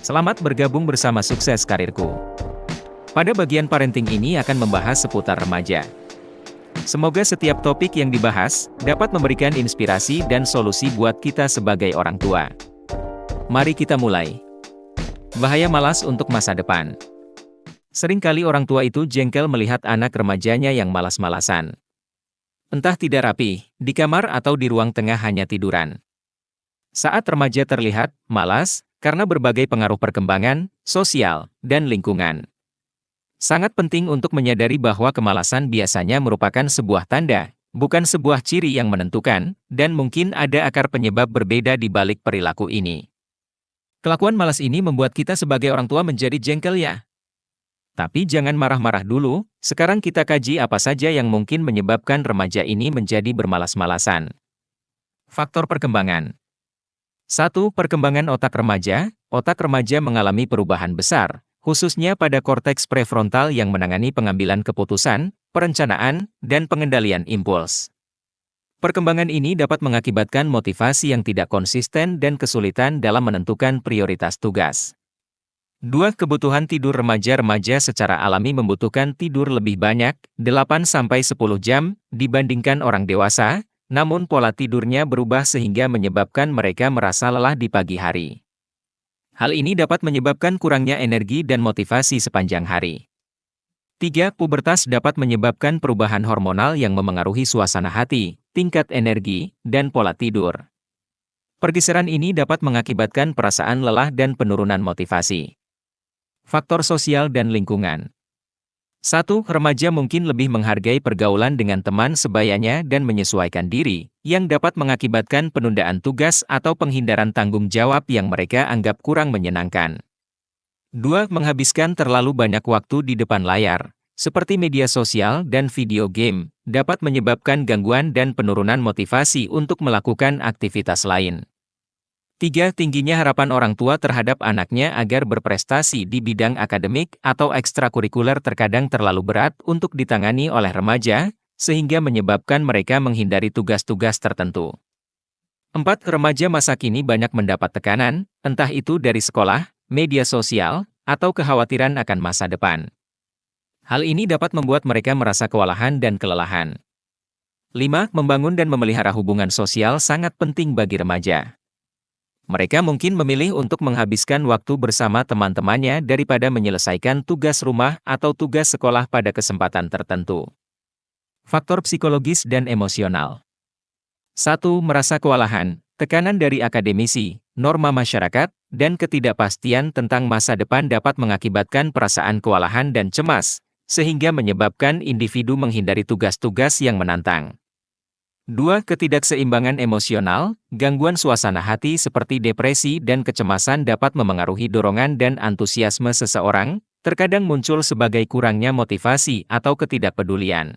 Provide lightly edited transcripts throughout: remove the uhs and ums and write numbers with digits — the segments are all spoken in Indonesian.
Selamat bergabung bersama Sukses Karirku. Pada bagian parenting ini akan membahas seputar remaja. Semoga setiap topik yang dibahas dapat memberikan inspirasi dan solusi buat kita sebagai orang tua. Mari kita mulai. Bahaya malas untuk masa depan. Seringkali orang tua itu jengkel melihat anak remajanya yang malas-malasan. Entah tidak rapi, di kamar atau di ruang tengah hanya tiduran. Saat remaja terlihat malas, karena berbagai pengaruh perkembangan, sosial, dan lingkungan. Sangat penting untuk menyadari bahwa kemalasan biasanya merupakan sebuah tanda, bukan sebuah ciri yang menentukan, dan mungkin ada akar penyebab berbeda di balik perilaku ini. Kelakuan malas ini membuat kita sebagai orang tua menjadi jengkel ya. Tapi jangan marah-marah dulu, sekarang kita kaji apa saja yang mungkin menyebabkan remaja ini menjadi bermalas-malasan. Faktor perkembangan. 1. Perkembangan otak remaja. Otak remaja mengalami perubahan besar, khususnya pada korteks prefrontal yang menangani pengambilan keputusan, perencanaan, dan pengendalian impuls. Perkembangan ini dapat mengakibatkan motivasi yang tidak konsisten dan kesulitan dalam menentukan prioritas tugas. 2. Kebutuhan tidur remaja secara alami membutuhkan tidur lebih banyak, 8-10 jam, dibandingkan orang dewasa, namun pola tidurnya berubah sehingga menyebabkan mereka merasa lelah di pagi hari. Hal ini dapat menyebabkan kurangnya energi dan motivasi sepanjang hari. 3. Pubertas dapat menyebabkan perubahan hormonal yang memengaruhi suasana hati, tingkat energi, dan pola tidur. Pergeseran ini dapat mengakibatkan perasaan lelah dan penurunan motivasi. Faktor sosial dan lingkungan. 1. Remaja mungkin lebih menghargai pergaulan dengan teman sebayanya dan menyesuaikan diri, yang dapat mengakibatkan penundaan tugas atau penghindaran tanggung jawab yang mereka anggap kurang menyenangkan. 2. Menghabiskan terlalu banyak waktu di depan layar, seperti media sosial dan video game, dapat menyebabkan gangguan dan penurunan motivasi untuk melakukan aktivitas lain. 3. Tingginya harapan orang tua terhadap anaknya agar berprestasi di bidang akademik atau ekstrakurikuler terkadang terlalu berat untuk ditangani oleh remaja, sehingga menyebabkan mereka menghindari tugas-tugas tertentu. 4. Remaja masa kini banyak mendapat tekanan, entah itu dari sekolah, media sosial, atau kekhawatiran akan masa depan. Hal ini dapat membuat mereka merasa kewalahan dan kelelahan. 5. Membangun dan memelihara hubungan sosial sangat penting bagi remaja. Mereka mungkin memilih untuk menghabiskan waktu bersama teman-temannya daripada menyelesaikan tugas rumah atau tugas sekolah pada kesempatan tertentu. Faktor psikologis dan emosional. 1. Merasa kewalahan, tekanan dari akademisi, norma masyarakat, dan ketidakpastian tentang masa depan dapat mengakibatkan perasaan kewalahan dan cemas, sehingga menyebabkan individu menghindari tugas-tugas yang menantang. 2. Ketidakseimbangan emosional, gangguan suasana hati seperti depresi dan kecemasan dapat memengaruhi dorongan dan antusiasme seseorang, terkadang muncul sebagai kurangnya motivasi atau ketidakpedulian.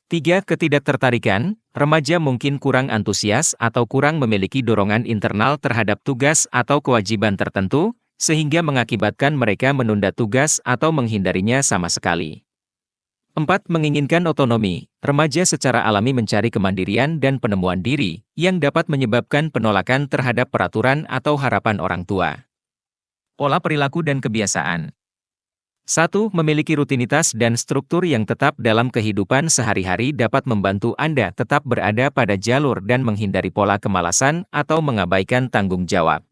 3. Ketidaktertarikan, remaja mungkin kurang antusias atau kurang memiliki dorongan internal terhadap tugas atau kewajiban tertentu, sehingga mengakibatkan mereka menunda tugas atau menghindarinya sama sekali. 4. Menginginkan otonomi. Remaja secara alami mencari kemandirian dan penemuan diri, yang dapat menyebabkan penolakan terhadap peraturan atau harapan orang tua. Pola perilaku dan kebiasaan. 1. Memiliki rutinitas dan struktur yang tetap dalam kehidupan sehari-hari dapat membantu Anda tetap berada pada jalur dan menghindari pola kemalasan atau mengabaikan tanggung jawab.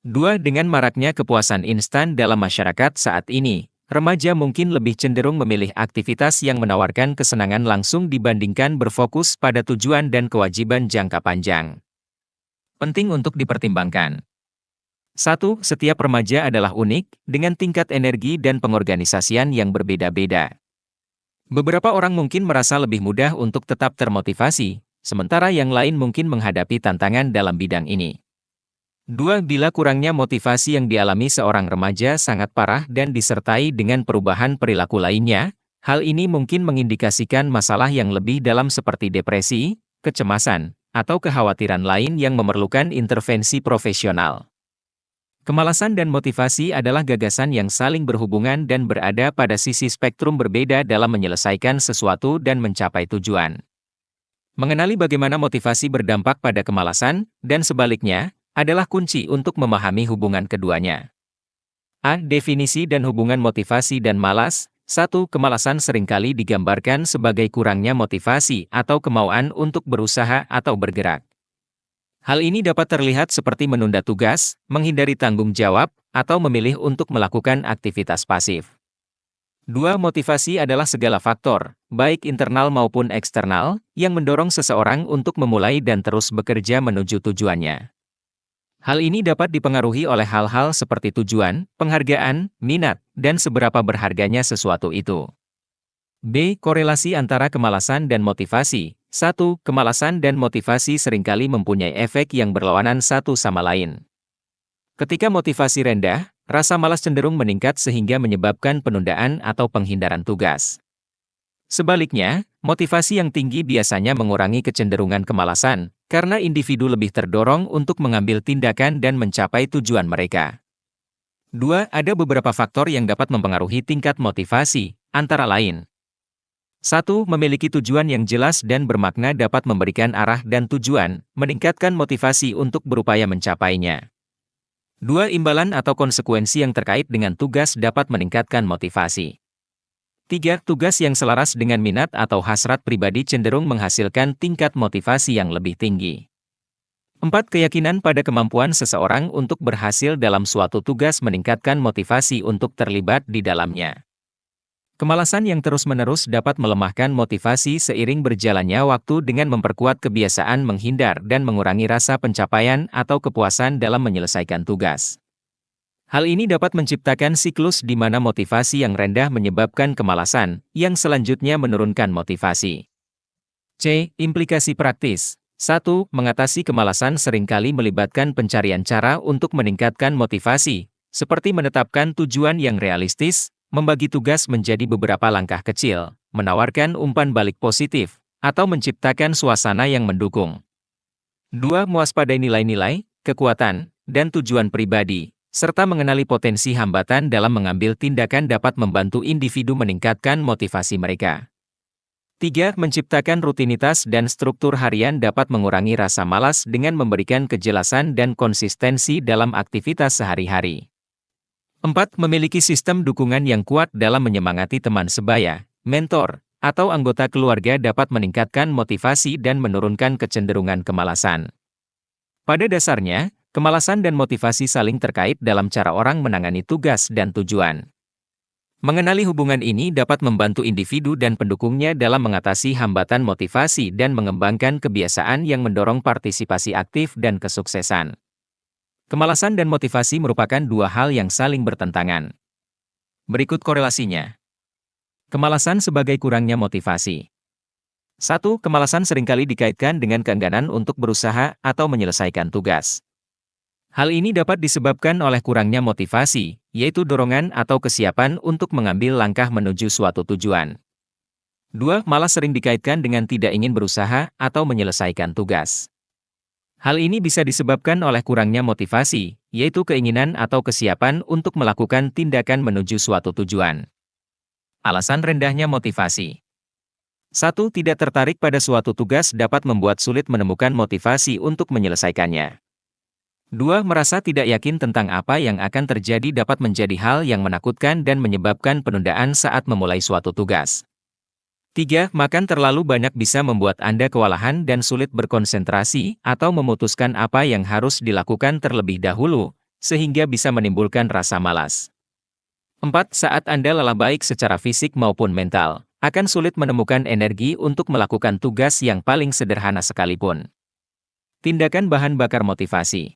2. Dengan maraknya kepuasan instan dalam masyarakat saat ini, remaja mungkin lebih cenderung memilih aktivitas yang menawarkan kesenangan langsung dibandingkan berfokus pada tujuan dan kewajiban jangka panjang. Penting untuk dipertimbangkan. 1. Setiap remaja adalah unik, dengan tingkat energi dan pengorganisasian yang berbeda-beda. Beberapa orang mungkin merasa lebih mudah untuk tetap termotivasi, sementara yang lain mungkin menghadapi tantangan dalam bidang ini. 2. Bila kurangnya motivasi yang dialami seorang remaja sangat parah dan disertai dengan perubahan perilaku lainnya, hal ini mungkin mengindikasikan masalah yang lebih dalam seperti depresi, kecemasan, atau kekhawatiran lain yang memerlukan intervensi profesional. Kemalasan dan motivasi adalah gagasan yang saling berhubungan dan berada pada sisi spektrum berbeda dalam menyelesaikan sesuatu dan mencapai tujuan. Mengenali bagaimana motivasi berdampak pada kemalasan, dan sebaliknya, adalah kunci untuk memahami hubungan keduanya. A. Definisi dan hubungan motivasi dan malas. 1. Kemalasan seringkali digambarkan sebagai kurangnya motivasi atau kemauan untuk berusaha atau bergerak. Hal ini dapat terlihat seperti menunda tugas, menghindari tanggung jawab, atau memilih untuk melakukan aktivitas pasif. 2. Motivasi adalah segala faktor, baik internal maupun eksternal, yang mendorong seseorang untuk memulai dan terus bekerja menuju tujuannya. Hal ini dapat dipengaruhi oleh hal-hal seperti tujuan, penghargaan, minat, dan seberapa berharganya sesuatu itu. B. Korelasi antara kemalasan dan motivasi. 1. Kemalasan dan motivasi seringkali mempunyai efek yang berlawanan satu sama lain. Ketika motivasi rendah, rasa malas cenderung meningkat sehingga menyebabkan penundaan atau penghindaran tugas. Sebaliknya, motivasi yang tinggi biasanya mengurangi kecenderungan kemalasan, karena individu lebih terdorong untuk mengambil tindakan dan mencapai tujuan mereka. 2. Ada beberapa faktor yang dapat mempengaruhi tingkat motivasi, antara lain. 1. Memiliki tujuan yang jelas dan bermakna dapat memberikan arah dan tujuan, meningkatkan motivasi untuk berupaya mencapainya. 2. Imbalan atau konsekuensi yang terkait dengan tugas dapat meningkatkan motivasi. 3. Tugas yang selaras dengan minat atau hasrat pribadi cenderung menghasilkan tingkat motivasi yang lebih tinggi. 4. Keyakinan pada kemampuan seseorang untuk berhasil dalam suatu tugas meningkatkan motivasi untuk terlibat di dalamnya. Kemalasan yang terus-menerus dapat melemahkan motivasi seiring berjalannya waktu dengan memperkuat kebiasaan menghindar dan mengurangi rasa pencapaian atau kepuasan dalam menyelesaikan tugas. Hal ini dapat menciptakan siklus di mana motivasi yang rendah menyebabkan kemalasan, yang selanjutnya menurunkan motivasi. C. Implikasi praktis. 1. Mengatasi kemalasan seringkali melibatkan pencarian cara untuk meningkatkan motivasi, seperti menetapkan tujuan yang realistis, membagi tugas menjadi beberapa langkah kecil, menawarkan umpan balik positif, atau menciptakan suasana yang mendukung. 2. Mewaspadai nilai-nilai, kekuatan, dan tujuan pribadi, serta mengenali potensi hambatan dalam mengambil tindakan dapat membantu individu meningkatkan motivasi mereka. 3. Menciptakan rutinitas dan struktur harian dapat mengurangi rasa malas dengan memberikan kejelasan dan konsistensi dalam aktivitas sehari-hari. 4. Memiliki sistem dukungan yang kuat dalam menyemangati teman sebaya, mentor, atau anggota keluarga dapat meningkatkan motivasi dan menurunkan kecenderungan kemalasan. Pada dasarnya, kemalasan dan motivasi saling terkait dalam cara orang menangani tugas dan tujuan. Mengenali hubungan ini dapat membantu individu dan pendukungnya dalam mengatasi hambatan motivasi dan mengembangkan kebiasaan yang mendorong partisipasi aktif dan kesuksesan. Kemalasan dan motivasi merupakan dua hal yang saling bertentangan. Berikut korelasinya. Kemalasan sebagai kurangnya motivasi. 1. Kemalasan seringkali dikaitkan dengan keengganan untuk berusaha atau menyelesaikan tugas. Hal ini dapat disebabkan oleh kurangnya motivasi, yaitu dorongan atau kesiapan untuk mengambil langkah menuju suatu tujuan. 2. Malas sering dikaitkan dengan tidak ingin berusaha atau menyelesaikan tugas. Hal ini bisa disebabkan oleh kurangnya motivasi, yaitu keinginan atau kesiapan untuk melakukan tindakan menuju suatu tujuan. Alasan rendahnya motivasi. 1. Tidak tertarik pada suatu tugas dapat membuat sulit menemukan motivasi untuk menyelesaikannya. 2. Merasa tidak yakin tentang apa yang akan terjadi dapat menjadi hal yang menakutkan dan menyebabkan penundaan saat memulai suatu tugas. 3. Makan terlalu banyak bisa membuat Anda kewalahan dan sulit berkonsentrasi atau memutuskan apa yang harus dilakukan terlebih dahulu, sehingga bisa menimbulkan rasa malas. 4. Saat Anda lelah baik secara fisik maupun mental, akan sulit menemukan energi untuk melakukan tugas yang paling sederhana sekalipun. Tindakan bahan bakar motivasi.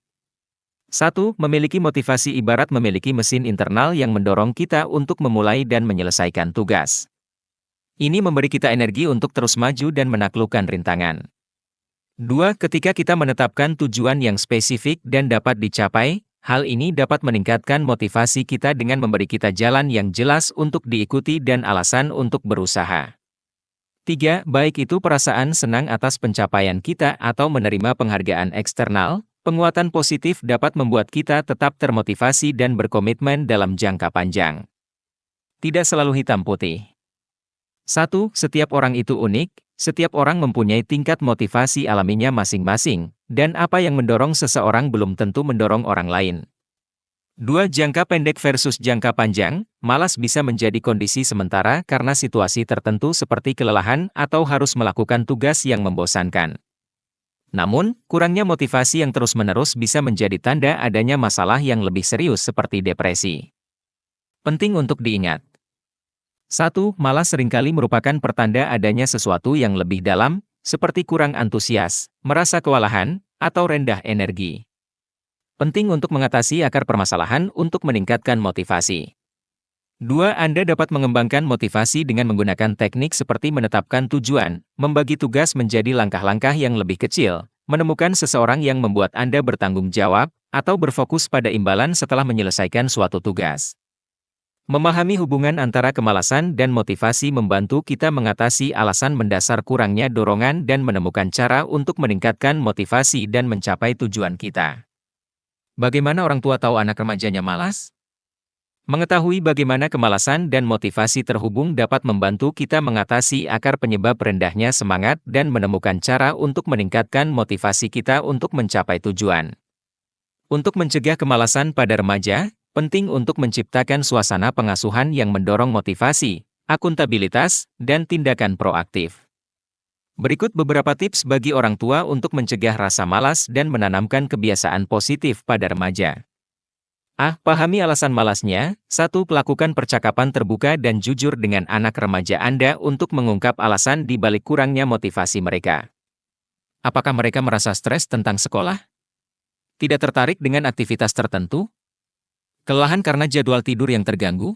1. Memiliki motivasi ibarat memiliki mesin internal yang mendorong kita untuk memulai dan menyelesaikan tugas. Ini memberi kita energi untuk terus maju dan menaklukkan rintangan. 2. Ketika kita menetapkan tujuan yang spesifik dan dapat dicapai, hal ini dapat meningkatkan motivasi kita dengan memberi kita jalan yang jelas untuk diikuti dan alasan untuk berusaha. 3. Baik itu perasaan senang atas pencapaian kita atau menerima penghargaan eksternal, penguatan positif dapat membuat kita tetap termotivasi dan berkomitmen dalam jangka panjang. Tidak selalu hitam putih. 1. Setiap orang itu unik, Setiap orang mempunyai tingkat motivasi alaminya masing-masing, dan apa yang mendorong seseorang belum tentu mendorong orang lain. Dua, jangka pendek versus jangka panjang, malas bisa menjadi kondisi sementara karena situasi tertentu seperti kelelahan atau harus melakukan tugas yang membosankan. Namun, kurangnya motivasi yang terus-menerus bisa menjadi tanda adanya masalah yang lebih serius seperti depresi. Penting untuk diingat. 1. Malas seringkali merupakan pertanda adanya sesuatu yang lebih dalam, seperti kurang antusias, merasa kewalahan, atau rendah energi. Penting untuk mengatasi akar permasalahan untuk meningkatkan motivasi. 2. Anda dapat mengembangkan motivasi dengan menggunakan teknik seperti menetapkan tujuan, membagi tugas menjadi langkah-langkah yang lebih kecil, menemukan seseorang yang membuat Anda bertanggung jawab, atau berfokus pada imbalan setelah menyelesaikan suatu tugas. Memahami hubungan antara kemalasan dan motivasi membantu kita mengatasi alasan mendasar kurangnya dorongan dan menemukan cara untuk meningkatkan motivasi dan mencapai tujuan kita. Bagaimana orang tua tahu anak remajanya malas? Mengetahui bagaimana kemalasan dan motivasi terhubung dapat membantu kita mengatasi akar penyebab rendahnya semangat dan menemukan cara untuk meningkatkan motivasi kita untuk mencapai tujuan. Untuk mencegah kemalasan pada remaja, penting untuk menciptakan suasana pengasuhan yang mendorong motivasi, akuntabilitas, dan tindakan proaktif. Berikut beberapa tips bagi orang tua untuk mencegah rasa malas dan menanamkan kebiasaan positif pada remaja. Pahami alasan malasnya. 1. Lakukan percakapan terbuka dan jujur dengan anak remaja Anda untuk mengungkap alasan di balik kurangnya motivasi mereka. Apakah mereka merasa stres tentang sekolah? Tidak tertarik dengan aktivitas tertentu? Kelelahan karena jadwal tidur yang terganggu?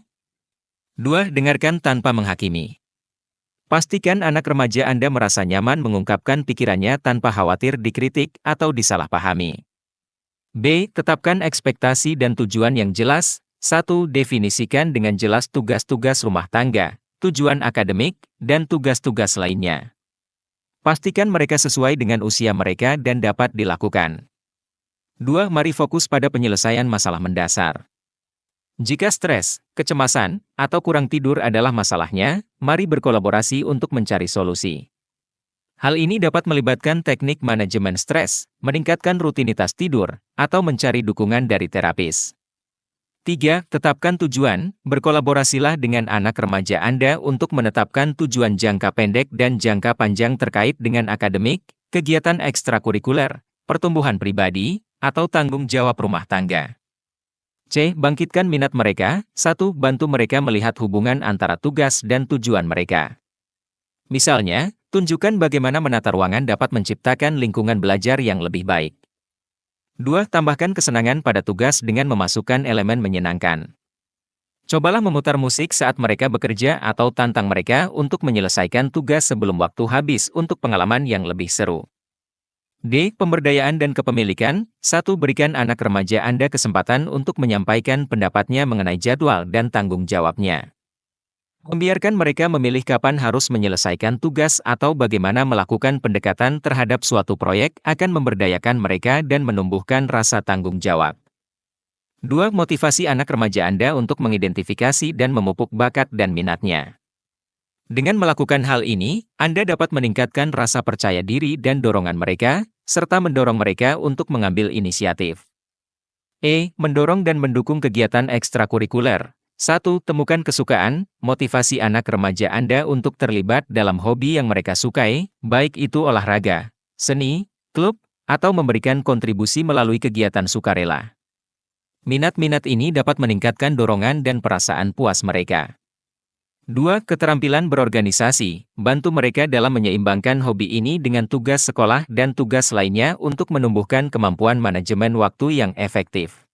2. Dengarkan tanpa menghakimi. Pastikan anak remaja Anda merasa nyaman mengungkapkan pikirannya tanpa khawatir dikritik atau disalahpahami. B. Tetapkan ekspektasi dan tujuan yang jelas. 1. Definisikan dengan jelas tugas-tugas rumah tangga, tujuan akademik, dan tugas-tugas lainnya. Pastikan mereka sesuai dengan usia mereka dan dapat dilakukan. 2. Mari fokus pada penyelesaian masalah mendasar. Jika stres, kecemasan, atau kurang tidur adalah masalahnya, mari berkolaborasi untuk mencari solusi. Hal ini dapat melibatkan teknik manajemen stres, meningkatkan rutinitas tidur, atau mencari dukungan dari terapis. 3. Tetapkan tujuan. Berkolaborasilah dengan anak remaja Anda untuk menetapkan tujuan jangka pendek dan jangka panjang terkait dengan akademik, kegiatan ekstrakurikuler, pertumbuhan pribadi, atau tanggung jawab rumah tangga. C. Bangkitkan minat mereka. 1. Bantu mereka melihat hubungan antara tugas dan tujuan mereka. Misalnya, tunjukkan bagaimana menata ruangan dapat menciptakan lingkungan belajar yang lebih baik. 2. Tambahkan kesenangan pada tugas dengan memasukkan elemen menyenangkan. Cobalah memutar musik saat mereka bekerja atau tantang mereka untuk menyelesaikan tugas sebelum waktu habis untuk pengalaman yang lebih seru. D. Pemberdayaan dan kepemilikan. 1. Berikan anak remaja Anda kesempatan untuk menyampaikan pendapatnya mengenai jadwal dan tanggung jawabnya. Membiarkan mereka memilih kapan harus menyelesaikan tugas atau bagaimana melakukan pendekatan terhadap suatu proyek akan memberdayakan mereka dan menumbuhkan rasa tanggung jawab. 2. Motivasi anak remaja Anda untuk mengidentifikasi dan memupuk bakat dan minatnya. Dengan melakukan hal ini, Anda dapat meningkatkan rasa percaya diri dan dorongan mereka, serta mendorong mereka untuk mengambil inisiatif. Mendorong dan mendukung kegiatan ekstrakurikuler. 1. Temukan kesukaan, motivasi anak remaja Anda untuk terlibat dalam hobi yang mereka sukai, baik itu olahraga, seni, klub, atau memberikan kontribusi melalui kegiatan sukarela. Minat-minat ini dapat meningkatkan dorongan dan perasaan puas mereka. 2. Keterampilan berorganisasi. Bantu mereka dalam menyeimbangkan hobi ini dengan tugas sekolah dan tugas lainnya untuk menumbuhkan kemampuan manajemen waktu yang efektif.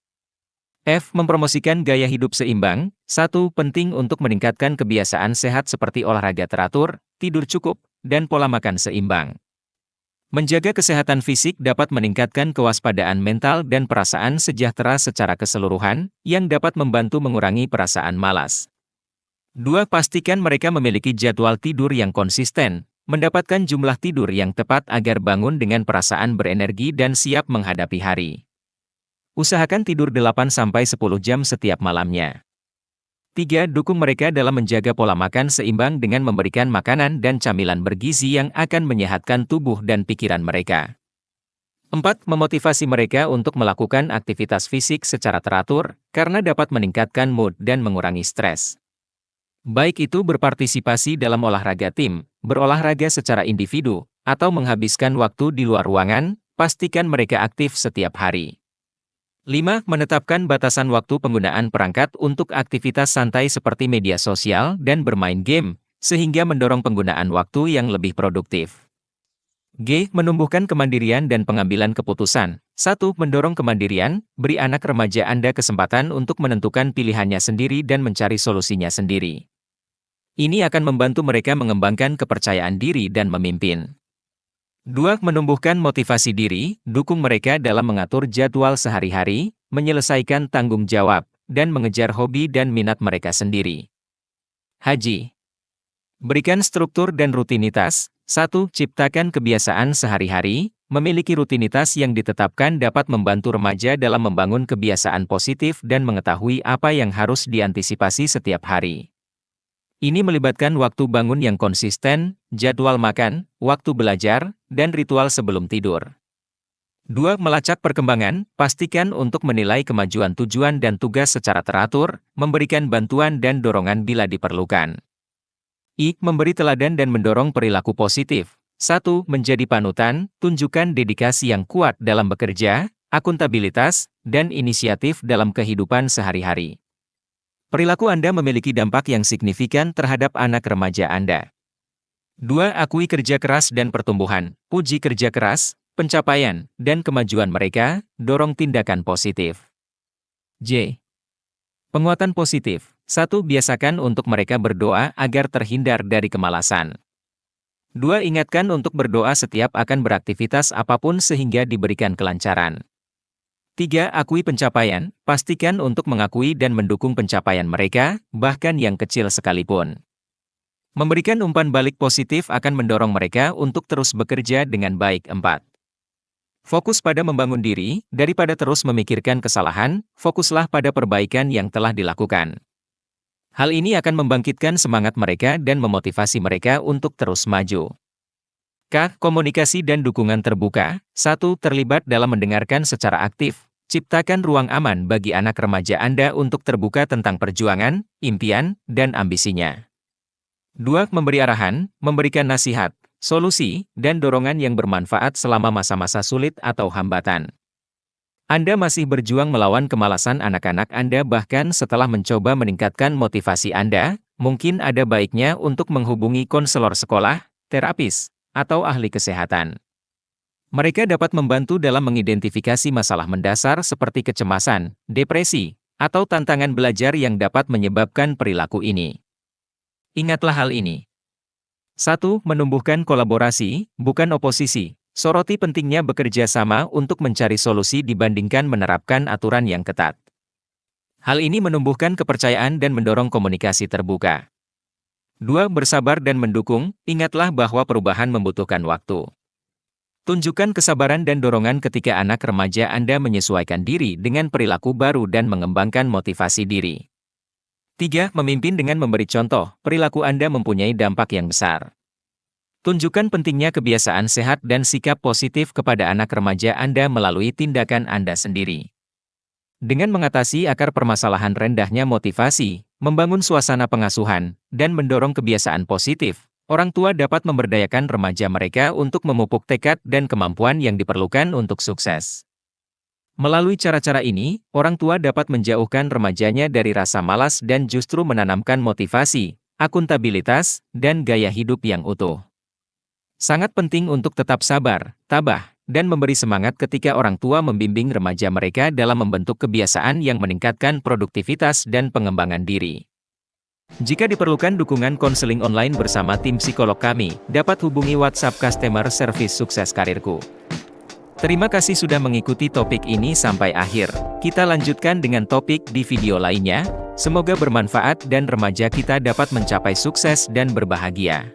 Mempromosikan gaya hidup seimbang. 1. Penting untuk meningkatkan kebiasaan sehat seperti olahraga teratur, tidur cukup, dan pola makan seimbang. Menjaga kesehatan fisik dapat meningkatkan kewaspadaan mental dan perasaan sejahtera secara keseluruhan, yang dapat membantu mengurangi perasaan malas. 2. Pastikan mereka memiliki jadwal tidur yang konsisten, mendapatkan jumlah tidur yang tepat agar bangun dengan perasaan berenergi dan siap menghadapi hari. Usahakan tidur 8-10 jam setiap malamnya. 3. Dukung mereka dalam menjaga pola makan seimbang dengan memberikan makanan dan camilan bergizi yang akan menyehatkan tubuh dan pikiran mereka. 4. Memotivasi mereka untuk melakukan aktivitas fisik secara teratur, karena dapat meningkatkan mood dan mengurangi stres. Baik itu berpartisipasi dalam olahraga tim, berolahraga secara individu, atau menghabiskan waktu di luar ruangan, pastikan mereka aktif setiap hari. 5. Menetapkan batasan waktu penggunaan perangkat untuk aktivitas santai seperti media sosial dan bermain game, sehingga mendorong penggunaan waktu yang lebih produktif. G. Menumbuhkan kemandirian dan pengambilan keputusan. 1. Mendorong kemandirian, beri anak remaja Anda kesempatan untuk menentukan pilihannya sendiri dan mencari solusinya sendiri. Ini akan membantu mereka mengembangkan kepercayaan diri dan memimpin. 2. Menumbuhkan motivasi diri, dukung mereka dalam mengatur jadwal sehari-hari, menyelesaikan tanggung jawab, dan mengejar hobi dan minat mereka sendiri. Haji. Berikan struktur dan rutinitas. 1. Ciptakan kebiasaan sehari-hari, memiliki rutinitas yang ditetapkan dapat membantu remaja dalam membangun kebiasaan positif dan mengetahui apa yang harus diantisipasi setiap hari. Ini melibatkan waktu bangun yang konsisten, jadwal makan, waktu belajar, dan ritual sebelum tidur. 2. Melacak perkembangan, pastikan untuk menilai kemajuan tujuan dan tugas secara teratur, memberikan bantuan dan dorongan bila diperlukan. I. Memberi teladan dan mendorong perilaku positif. 1. Menjadi panutan, tunjukkan dedikasi yang kuat dalam bekerja, akuntabilitas, dan inisiatif dalam kehidupan sehari-hari. Perilaku Anda memiliki dampak yang signifikan terhadap anak remaja Anda. 2. Akui kerja keras dan pertumbuhan, puji kerja keras, pencapaian, dan kemajuan mereka, dorong tindakan positif. J. Penguatan positif. 1. Biasakan untuk mereka berdoa agar terhindar dari kemalasan. 2. Ingatkan untuk berdoa setiap akan beraktivitas apapun sehingga diberikan kelancaran. 3. Akui pencapaian, pastikan untuk mengakui dan mendukung pencapaian mereka, bahkan yang kecil sekalipun. Memberikan umpan balik positif akan mendorong mereka untuk terus bekerja dengan baik. 4. Fokus pada membangun diri, daripada terus memikirkan kesalahan, fokuslah pada perbaikan yang telah dilakukan. Hal ini akan membangkitkan semangat mereka dan memotivasi mereka untuk terus maju. K. Komunikasi dan dukungan terbuka. 1. Terlibat dalam mendengarkan secara aktif. Ciptakan ruang aman bagi anak remaja Anda untuk terbuka tentang perjuangan, impian, dan ambisinya. 2. Memberi arahan, memberikan nasihat, solusi, dan dorongan yang bermanfaat selama masa-masa sulit atau hambatan. Anda masih berjuang melawan kemalasan anak-anak Anda bahkan setelah mencoba meningkatkan motivasi Anda, mungkin ada baiknya untuk menghubungi konselor sekolah, terapis, atau ahli kesehatan. Mereka dapat membantu dalam mengidentifikasi masalah mendasar seperti kecemasan, depresi, atau tantangan belajar yang dapat menyebabkan perilaku ini. Ingatlah hal ini. 1. Menumbuhkan kolaborasi, bukan oposisi. Soroti pentingnya bekerja sama untuk mencari solusi dibandingkan menerapkan aturan yang ketat. Hal ini menumbuhkan kepercayaan dan mendorong komunikasi terbuka. 2. Bersabar dan mendukung, ingatlah bahwa perubahan membutuhkan waktu. Tunjukkan kesabaran dan dorongan ketika anak remaja Anda menyesuaikan diri dengan perilaku baru dan mengembangkan motivasi diri. 3. Memimpin dengan memberi contoh, perilaku Anda mempunyai dampak yang besar. Tunjukkan pentingnya kebiasaan sehat dan sikap positif kepada anak remaja Anda melalui tindakan Anda sendiri. Dengan mengatasi akar permasalahan rendahnya motivasi, membangun suasana pengasuhan, dan mendorong kebiasaan positif, orang tua dapat memberdayakan remaja mereka untuk memupuk tekad dan kemampuan yang diperlukan untuk sukses. Melalui cara-cara ini, orang tua dapat menjauhkan remajanya dari rasa malas dan justru menanamkan motivasi, akuntabilitas, dan gaya hidup yang utuh. Sangat penting untuk tetap sabar, tabah, dan memberi semangat ketika orang tua membimbing remaja mereka dalam membentuk kebiasaan yang meningkatkan produktivitas dan pengembangan diri. Jika diperlukan dukungan konseling online bersama tim psikolog kami, dapat hubungi WhatsApp Customer Service Sukses Karirku. Terima kasih sudah mengikuti topik ini sampai akhir. Kita lanjutkan dengan topik di video lainnya. Semoga bermanfaat dan remaja kita dapat mencapai sukses dan berbahagia.